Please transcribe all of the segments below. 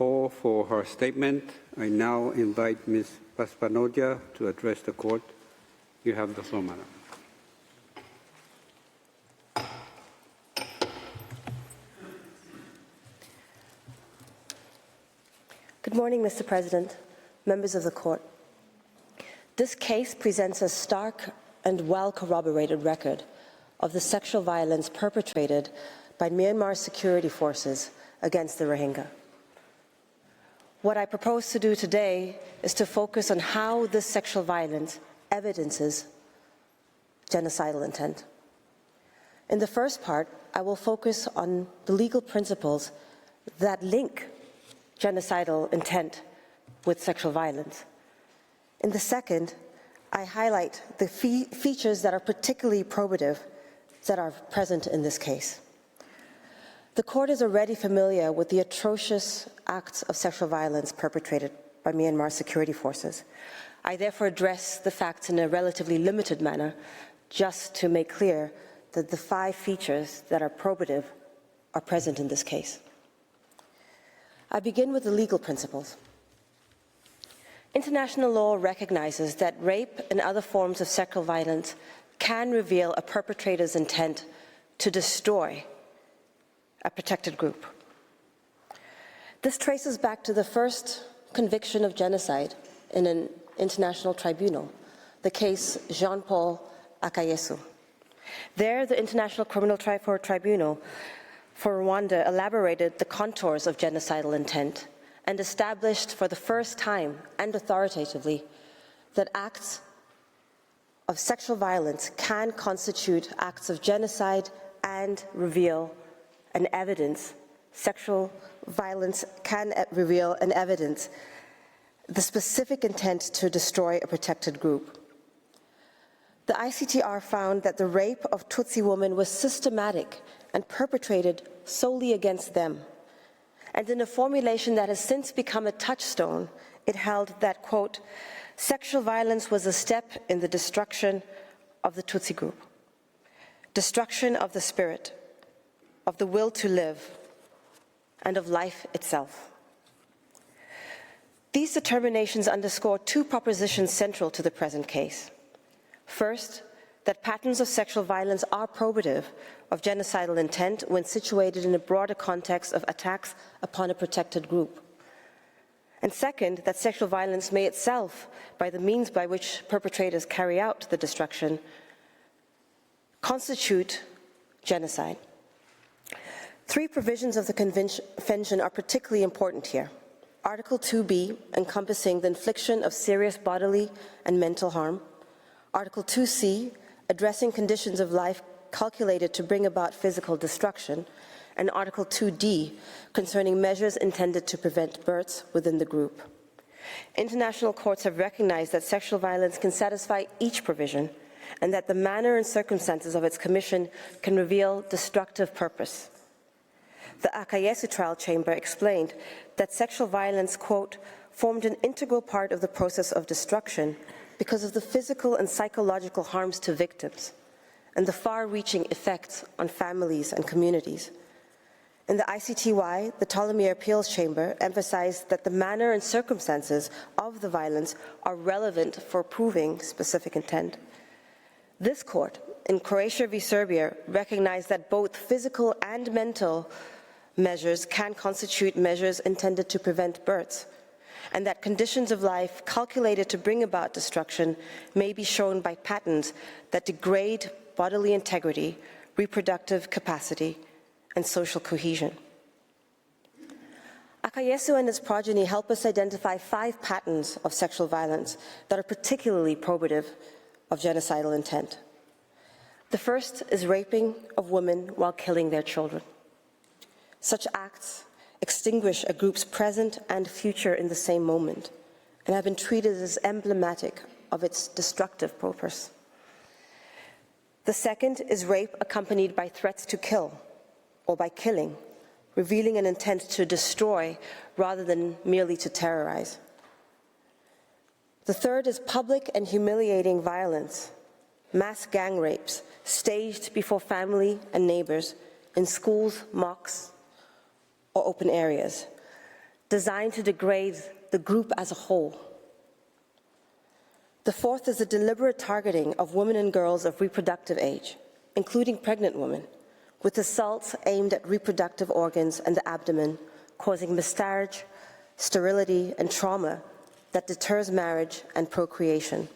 For her statement, I now invite Ms. Pasipanodya to address the court. You have the floor, Madam. Good morning, Mr. President, members of the court. This case presents a stark and well-corroborated record of the sexual violence perpetrated by Myanmar security forces against the Rohingya. What I propose to do today is to focus on how this sexual violence evidences genocidal intent. In the first part, I will focus on the legal principles that link genocidal intent with sexual violence. In the second, I highlight the features that are particularly probative that are present in this case. The court is already familiar with the atrocious acts of sexual violence perpetrated by Myanmar security forces. I therefore address the facts in a relatively limited manner, just to make clear that the 5 features that are probative are present in this case. I begin with the legal principles. International law recognizes that rape and other forms of sexual violence can reveal a perpetrator's intent to destroy a protected group. This traces back to the first conviction of genocide in an international tribunal, the case Jean-Paul Akayesu. There, the International Criminal Tribunal for Rwanda elaborated the contours of genocidal intent and established for the first time and authoritatively that acts of sexual violence can constitute acts of genocide and reveal an evidence. Sexual violence can reveal an evidence the specific intent to destroy a protected group. The ICTR found that the rape of Tutsi women was systematic and perpetrated solely against them. And in a formulation that has since become a touchstone, it held that, quote, sexual violence was a step in the destruction of the Tutsi group, destruction of the spirit, of the will to live, and of life itself. These determinations underscore 2 propositions central to the present case. First, that patterns of sexual violence are probative of genocidal intent when situated in a broader context of attacks upon a protected group. And second, that sexual violence may itself, by the means by which perpetrators carry out the destruction, constitute genocide. 3 provisions of the Convention are particularly important here. Article 2B, encompassing the infliction of serious bodily and mental harm. Article 2C, addressing conditions of life calculated to bring about physical destruction. And Article 2D, concerning measures intended to prevent births within the group. International courts have recognized that sexual violence can satisfy each provision, and that the manner and circumstances of its commission can reveal destructive purpose. The Akayesu trial chamber explained that sexual violence, quote, formed an integral part of the process of destruction because of the physical and psychological harms to victims and the far-reaching effects on families and communities. In the ICTY, the Ptolemy Appeals Chamber emphasized that the manner and circumstances of the violence are relevant for proving specific intent. This court, in Croatia v. Serbia, recognized that both physical and mental measures can constitute measures intended to prevent births, and that conditions of life calculated to bring about destruction may be shown by patterns that degrade bodily integrity, reproductive capacity, and social cohesion. Akayesu and his progeny help us identify 5 patterns of sexual violence that are particularly probative of genocidal intent. The first is raping of women while killing their children. Such acts extinguish a group's present and future in the same moment and have been treated as emblematic of its destructive purpose. The second is rape accompanied by threats to kill or by killing, revealing an intent to destroy rather than merely to terrorize. The third is public and humiliating violence, mass gang rapes staged before family and neighbors in schools, mosques, or open areas. designed to degrade the group as a whole. The fourth is the deliberate targeting of women and girls of reproductive age, including pregnant women, with assaults aimed at reproductive organs and the abdomen, causing miscarriage, sterility, and trauma that deters marriage and procreation.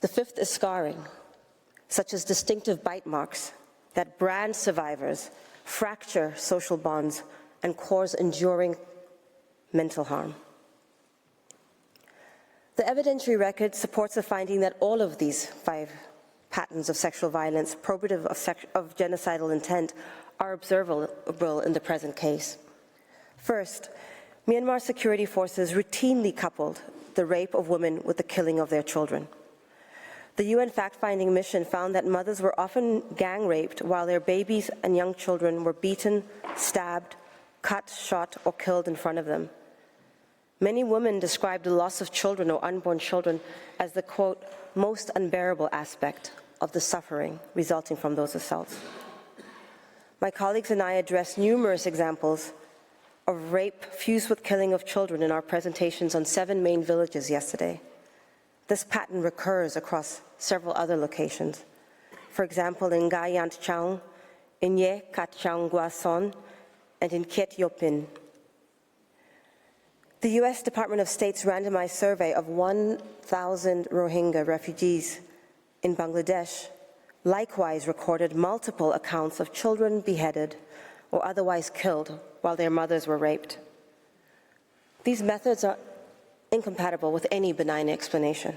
The fifth is scarring, such as distinctive bite marks that brand survivors, fracture social bonds, and cause enduring mental harm. The evidentiary record supports the finding that all of these 5 patterns of sexual violence, probative of genocidal intent, are observable in the present case. First, Myanmar security forces routinely coupled the rape of women with the killing of their children. The UN fact-finding mission found that mothers were often gang raped while their babies and young children were beaten, stabbed, cut, shot, or killed in front of them. Many women described the loss of children or unborn children as the, quote, most unbearable aspect of the suffering resulting from those assaults. My colleagues and I addressed numerous examples of rape fused with killing of children in our presentations on 7 main villages yesterday. This pattern recurs across several other locations. For example, in Gayant Chang, in Ye Kat Chang Guason, and in Kiet Yopin. The US Department of State's randomized survey of 1,000 Rohingya refugees in Bangladesh likewise recorded multiple accounts of children beheaded or otherwise killed while their mothers were raped. These methods are incompatible with any benign explanation.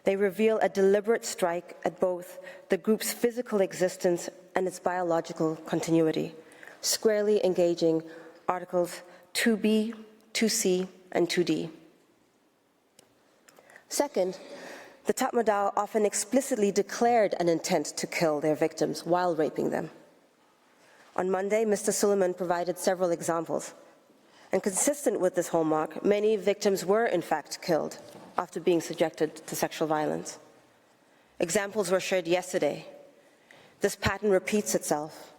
They reveal a deliberate strike at both the group's physical existence and its biological continuity, squarely engaging Articles 2B, 2C, and 2D. Second, the Tatmadaw often explicitly declared an intent to kill their victims while raping them. On Monday, Mr. Suleiman provided several examples. And consistent with this hallmark, many victims were in fact killed after being subjected to sexual violence. Examples were shared yesterday. This pattern repeats itself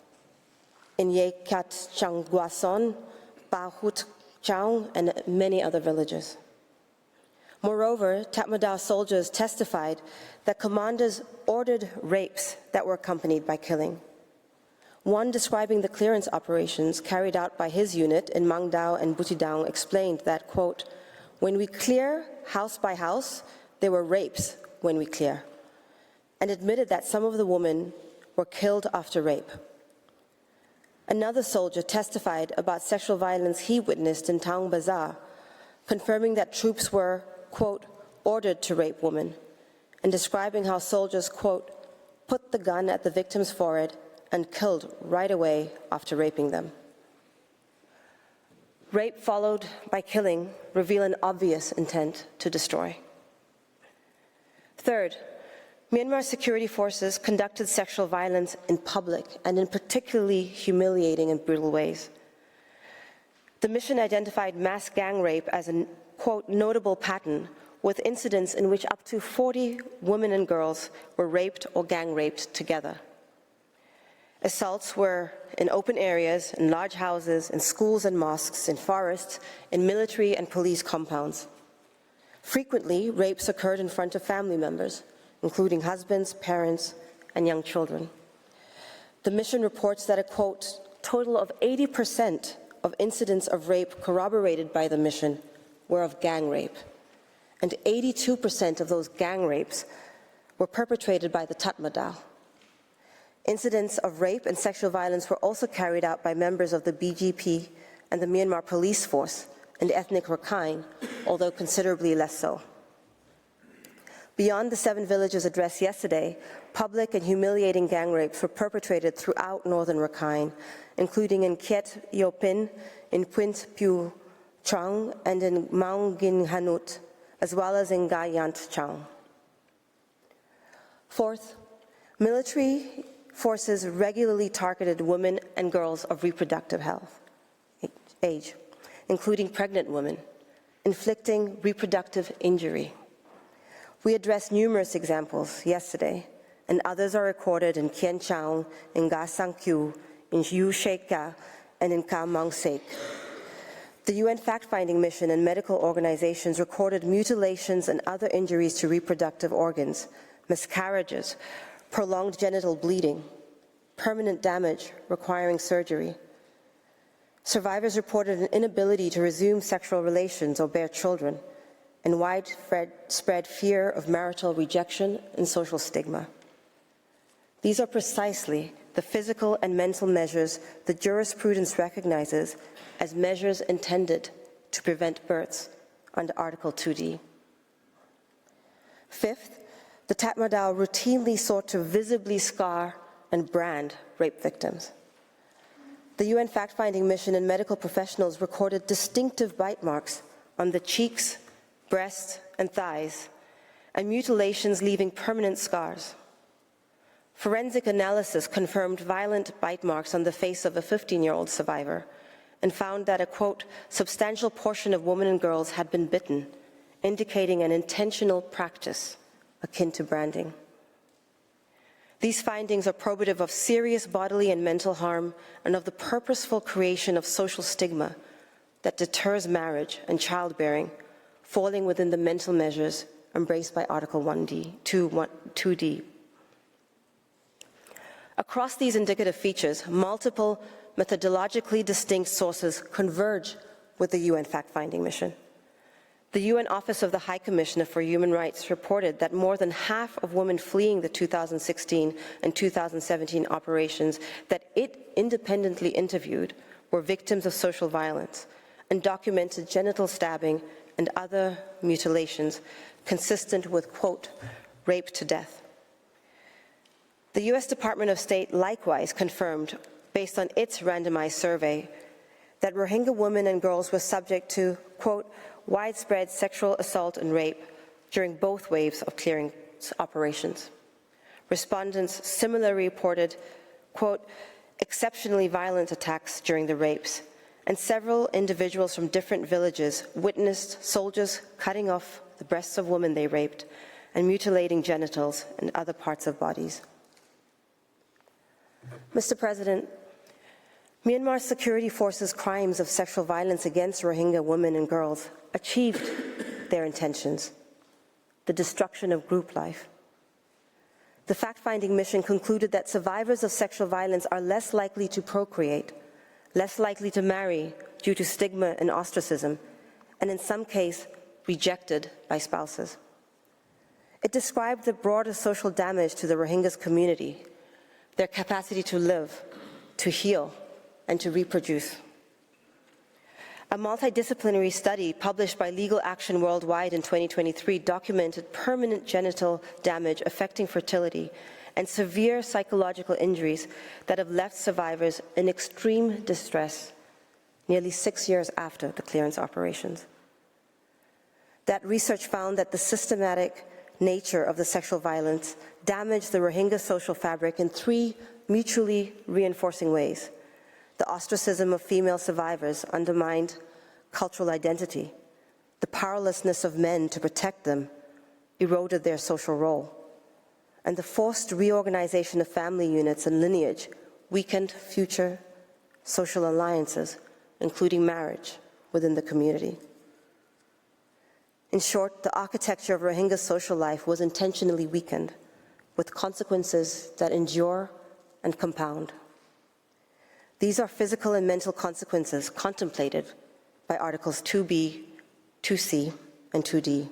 in Yekat Changguason, Bahut Chang, and many other villages. Moreover, Tatmadaw soldiers testified that commanders ordered rapes that were accompanied by killing. One describing the clearance operations carried out by his unit in Mangdao and Butidang explained that, quote, when we clear house by house, there were rapes when we clear, and admitted that some of the women were killed after rape. Another soldier testified about sexual violence he witnessed in Taung Bazaar, confirming that troops were, quote, ordered to rape women, and describing how soldiers, quote, put the gun at the victim's forehead and killed right away after raping them. Rape followed by killing reveal an obvious intent to destroy. Third, Myanmar security forces conducted sexual violence in public and in particularly humiliating and brutal ways. The mission identified mass gang rape as a, quote, notable pattern, with incidents in which up to 40 women and girls were raped or gang raped together. Assaults were in open areas, in large houses, in schools and mosques, in forests, in military and police compounds. Frequently, rapes occurred in front of family members, including husbands, parents, and young children. The mission reports that a, quote, total of 80% of incidents of rape corroborated by the mission were of gang rape, and 82% of those gang rapes were perpetrated by the Tatmadaw. Incidents of rape and sexual violence were also carried out by members of the BGP and the Myanmar Police Force and ethnic Rakhine, although considerably less so. Beyond the 7 villages addressed yesterday, public and humiliating gang rapes were perpetrated throughout northern Rakhine, including in Kiet Yopin, in Puint Piu Chang, and in Maungin Hanut, as well as in Gayant Chang. Fourth, military forces regularly targeted women and girls of reproductive age, including pregnant women, inflicting reproductive injury. We addressed numerous examples yesterday, and others are recorded in Kien Chang, in Ga Sang Kyu, in Yu Sheka, and in Ka Mang Sek. The UN fact-finding mission and medical organizations recorded mutilations and other injuries to reproductive organs, miscarriages, prolonged genital bleeding, permanent damage requiring surgery. Survivors reported an inability to resume sexual relations or bear children, and widespread fear of marital rejection and social stigma. These are precisely the physical and mental measures the jurisprudence recognizes as measures intended to prevent births under Article 2D. Fifth, the Tatmadaw routinely sought to visibly scar and brand rape victims. The UN fact-finding mission and medical professionals recorded distinctive bite marks on the cheeks, breasts, and thighs, and mutilations leaving permanent scars. Forensic analysis confirmed violent bite marks on the face of a 15-year-old survivor and found that a, quote, substantial portion of women and girls had been bitten, indicating an intentional practice akin to branding. These findings are probative of serious bodily and mental harm and of the purposeful creation of social stigma that deters marriage and childbearing, falling within the mental measures embraced by Article 2D. Across these indicative features, multiple methodologically distinct sources converge with the UN fact-finding mission. The UN Office of the High Commissioner for Human Rights reported that more than half of women fleeing the 2016 and 2017 operations that it independently interviewed were victims of social violence and documented genital stabbing and other mutilations consistent with, quote, rape to death. The U.S. Department of State likewise confirmed, based on its randomized survey, that Rohingya women and girls were subject to, quote, widespread sexual assault and rape during both waves of clearance operations. Respondents similarly reported, quote, exceptionally violent attacks during the rapes, and several individuals from different villages witnessed soldiers cutting off the breasts of women they raped and mutilating genitals and other parts of bodies. Mr. President, Myanmar's security forces' crimes of sexual violence against Rohingya women and girls achieved their intentions, the destruction of group life. The fact-finding mission concluded that survivors of sexual violence are less likely to procreate, less likely to marry due to stigma and ostracism, and in some cases, rejected by spouses. It described the broader social damage to the Rohingya community, their capacity to live, to heal, and to reproduce. A multidisciplinary study published by Legal Action Worldwide in 2023 documented permanent genital damage affecting fertility and severe psychological injuries that have left survivors in extreme distress nearly 6 years after the clearance operations. That research found that the systematic nature of the sexual violence damaged the Rohingya social fabric in 3 mutually reinforcing ways. The ostracism of female survivors undermined cultural identity. The powerlessness of men to protect them eroded their social role. And the forced reorganization of family units and lineage weakened future social alliances, including marriage within the community. In short, the architecture of Rohingya social life was intentionally weakened, with consequences that endure and compound. These are physical and mental consequences contemplated by Articles 2B, 2C, and 2D.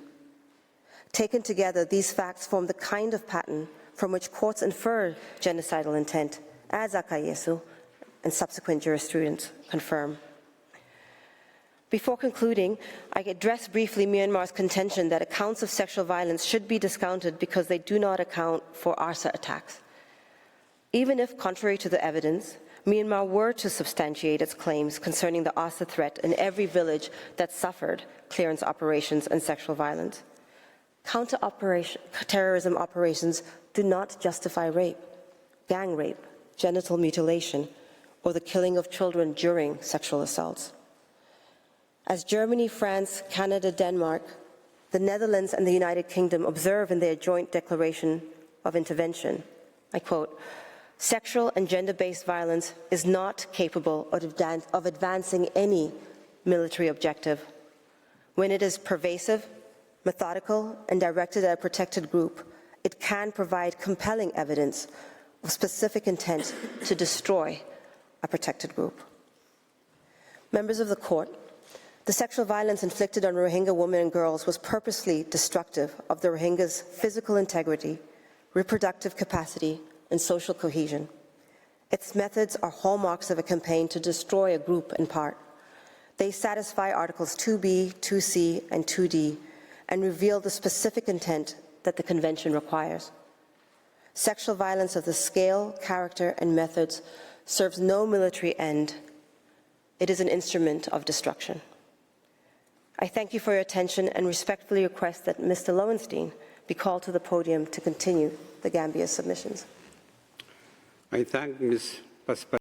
Taken together, these facts form the kind of pattern from which courts infer genocidal intent, as Akayesu and subsequent jurisprudence confirm. Before concluding, I address briefly Myanmar's contention that accounts of sexual violence should be discounted because they do not account for ARSA attacks. Even if, contrary to the evidence, Myanmar were to substantiate its claims concerning the ARSA threat in every village that suffered clearance operations and sexual violence, counter-terrorism operations do not justify rape, gang rape, genital mutilation, or the killing of children during sexual assaults. As Germany, France, Canada, Denmark, the Netherlands, and the United Kingdom observe in their joint declaration of intervention, I quote, "Sexual and gender-based violence is not capable of advancing any military objective. When it is pervasive, methodical, and directed at a protected group, it can provide compelling evidence of specific intent to destroy a protected group. Members of the court, the sexual violence inflicted on Rohingya women and girls was purposely destructive of the Rohingyas' physical integrity, reproductive capacity, and social cohesion. Its methods are hallmarks of a campaign to destroy a group in part. They satisfy Articles 2B, 2C, and 2D and reveal the specific intent that the Convention requires. Sexual violence of the scale, character, and methods serves no military end. It is an instrument of destruction. I thank you for your attention and respectfully request that Mr. Lowenstein be called to the podium to continue the Gambia submissions. I thank Ms. Pasipanodya.